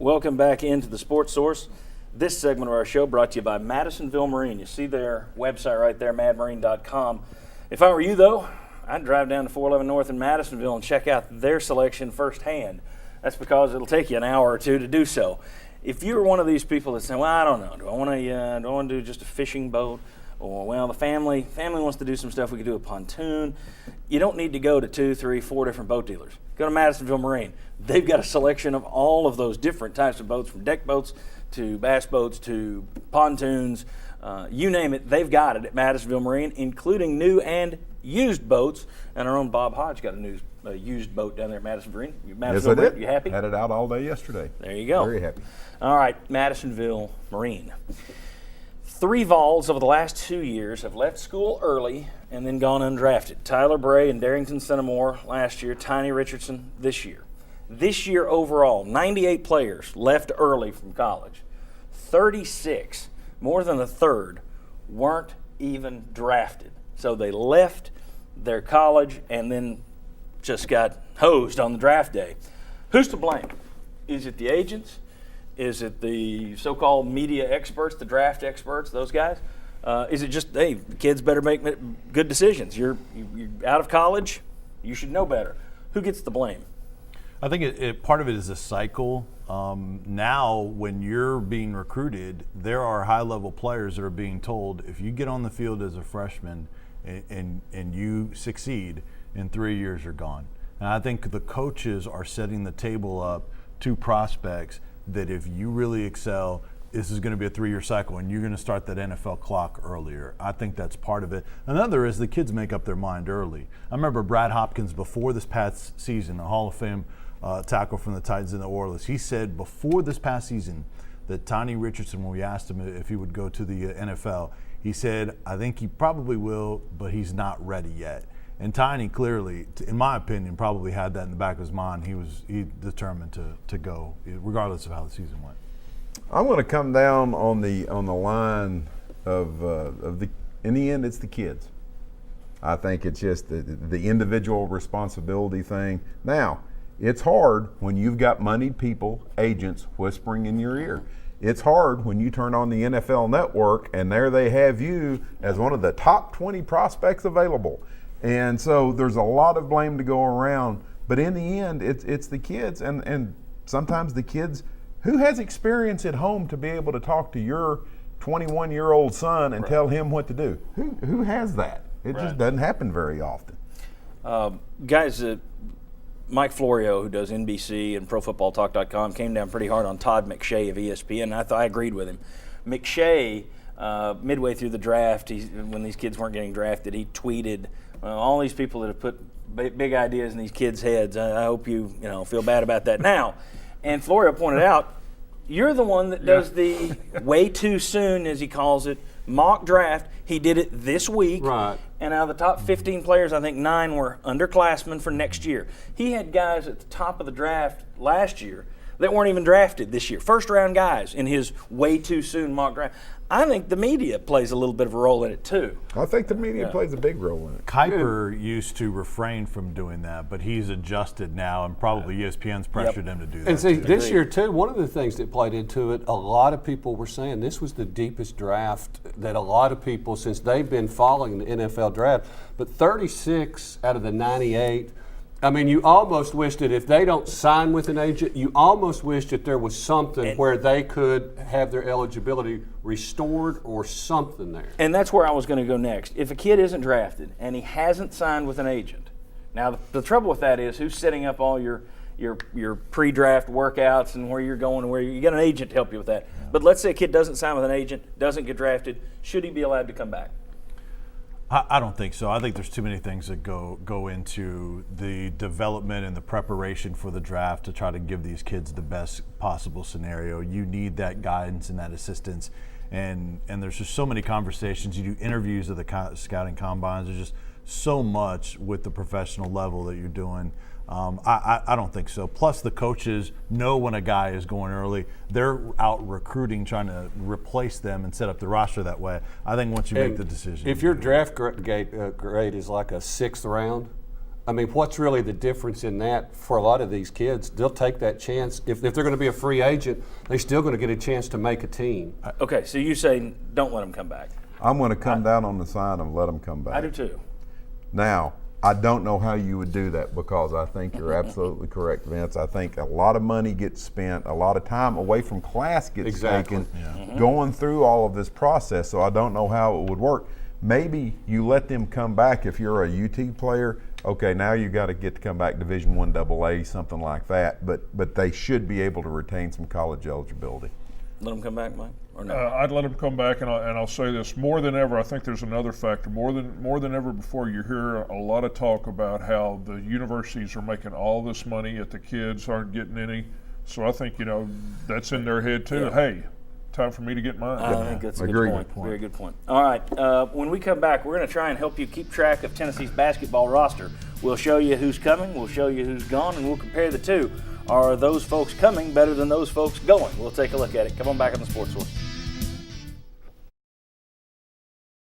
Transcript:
Welcome back into the Sports Source. This segment of our show brought to you by Madisonville Marine. You see their website right there, madmarine.com. If I were you, though, I'd drive down to 411 North in Madisonville and check out their selection firsthand. That's because it'll take you an hour or two to do so. If you're one of these people that say, well, I don't know, do I want to do just a fishing boat? Or, well, the family wants to do some stuff, we could do a pontoon. You don't need to go to 2, 3, 4 different boat dealers. Go to Madisonville Marine. They've got a selection of all of those different types of boats, from deck boats to bass boats to pontoons. You name it, they've got it at Madisonville Marine, including new and used boats. And our own Bob Hodge got a used boat down there at Madisonville Marine. Yes, I did. You happy? Had it out all day yesterday. There you go. Very happy. All right, Madisonville Marine. 3 Vols over the last 2 years have left school early and then gone undrafted. Tyler Bray and Darrington Centimore last year, Tiny Richardson this year. This year overall, 98 players left early from college. 36, more than a third, weren't even drafted. So they left their college and then just got hosed on the draft day. Who's to blame? Is it the agents? Is it the so-called media experts, the draft experts, those guys? Is it just, hey, kids better make good decisions? You're out of college, you should know better. Who gets the blame? I think part of it is a cycle. Now, when you're being recruited, there are high-level players that are being told, if you get on the field as a freshman and you succeed, in 3 years you're gone. And I think the coaches are setting the table up to prospects that if you really excel, this is going to be a 3-year cycle and you're going to start that NFL clock earlier. I think that's part of it. Another is the kids make up their mind early. I remember Brad Hopkins before this past season, a Hall of Fame tackle from the Titans and the Oilers. He said before this past season that Tiny Richardson, when we asked him if he would go to the NFL, he said, I think he probably will, but he's not ready yet. And Tiny clearly, in my opinion, probably had that in the back of his mind. He determined to go, regardless of how the season went. I'm going to come down on the line of in the end, it's the kids. I think it's just the individual responsibility thing. Now, it's hard when you've got moneyed people, agents, whispering in your ear. It's hard when you turn on the NFL Network and there they have you as one of the top 20 prospects available. And so there's a lot of blame to go around. But in the end, it's the kids and sometimes the kids who has experience at home to be able to talk to your 21-year-old son and tell him what to do. Who has that? It just doesn't happen very often. Guys, Mike Florio, who does NBC and ProFootballTalk.com, came down pretty hard on Todd McShay of ESPN, and I agreed with him. McShay, midway through the draft, when these kids weren't getting drafted, he tweeted, all these people that have put big ideas in these kids' heads, I hope you feel bad about that now. And Florio pointed out, you're the one that does the way too soon, as he calls it, mock draft. He did it this week. Right. And out of the top 15 players, I think 9 were underclassmen for next year. He had guys at the top of the draft last year that weren't even drafted this year. First-round guys in his way too soon mock draft. I think the media plays a little bit of a role in it, too. I think the media plays a big role in it. Kuiper used to refrain from doing that, but he's adjusted now, and probably ESPN's pressured him to do that. And see, this year, too, one of the things that played into it, a lot of people were saying this was the deepest draft that a lot of people, since they've been following the NFL draft, but 36 out of the 98, I mean, you almost wished that if they don't sign with an agent, you almost wished that there was something where they could have their eligibility restored or something there. And that's where I was going to go next. If a kid isn't drafted and he hasn't signed with an agent, now the trouble with that is who's setting up all your pre-draft workouts and where you're going and where you get an agent to help you with that. But let's say a kid doesn't sign with an agent, doesn't get drafted, should he be allowed to come back? I don't think so. I think there's too many things that go into the development and the preparation for the draft to try to give these kids the best possible scenario. You need that guidance and that assistance. And there's just so many conversations. You do interviews at the scouting combines. There's just so much with the professional level that you're doing. I don't think so. Plus, the coaches know when a guy is going early. They're out recruiting, trying to replace them and set up the roster that way. I think once you make the decision. If your draft grade is like a 6th round, I mean, what's really the difference in that for a lot of these kids? They'll take that chance. If they're going to be a free agent, they're still going to get a chance to make a team. Okay, so you say don't let them come back. I'm going to come down on the side of let them come back. I do too. Now, I don't know how you would do that because I think you're absolutely correct, Vince. I think a lot of money gets spent, a lot of time away from class gets taken going through all of this process, so I don't know how it would work. Maybe you let them come back if you're a UT player. Okay, now you got to get to come back Division I AA, something like that, but they should be able to retain some college eligibility. Let them come back, Mike, or no? I'd let them come back, and I'll say this more than ever. I think there's another factor. More than ever before, you hear a lot of talk about how the universities are making all this money, yet the kids aren't getting any. So I think that's in their head too. Yeah. Hey, time for me to get mine. I think that's a Agreed. good point. Very good point. All right, when we come back, we're going to try and help you keep track of Tennessee's basketball roster. We'll show you who's coming, we'll show you who's gone, and we'll compare the two. Are those folks coming better than those folks going? We'll take a look at it. Come on back on the Sports Source.